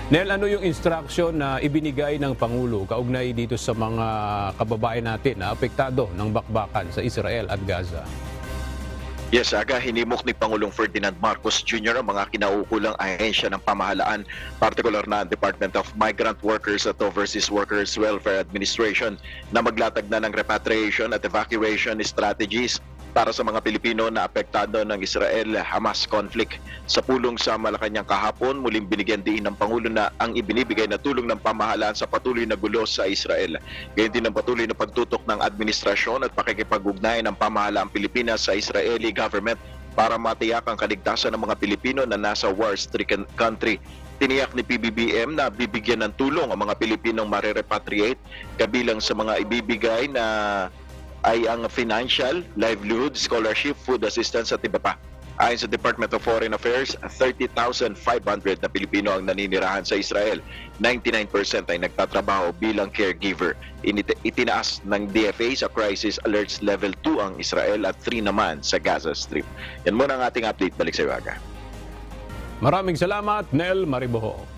Nel, ano yung instruction na ibinigay ng Pangulo kaugnay dito sa mga kababayan natin na apektado ng bakbakan sa Israel at Gaza? Yes, aga hinimok ni Pangulong Ferdinand Marcos Jr. ang mga kinaukulang ahensya ng pamahalaan, partikular na Department of Migrant Workers at Overseas Workers Welfare Administration na maglatag na ng repatriation at evacuation strategies para sa mga Pilipino na apektado ng Israel-Hamas conflict. Sa pulong sa Malacanang kahapon, muling binigyan din ng Pangulo na ang ibinibigay na tulong ng pamahalaan sa patuloy na gulo sa Israel. Gayon din ang patuloy na pagtutok ng administrasyon at pakikipag-ugnayan ng pamahalaang Pilipinas sa Israeli government para matiyak ang kaligtasan ng mga Pilipino na nasa war-stricken country. Tiniyak ni PBBM na bibigyan ng tulong ang mga Pilipinong mare-repatriate, kabilang sa mga ibibigay na ay ang financial, livelihood, scholarship, food assistance at iba pa. Ayon sa Department of Foreign Affairs, 30,500 na Pilipino ang naninirahan sa Israel. 99% ay nagtatrabaho bilang caregiver. Itinaas ng DFA sa Crisis Alerts Level 2 ang Israel at 3 naman sa Gaza Strip. Yan muna ang ating update. Balik sa iyo, Aga. Maraming salamat, Nel Mariboho.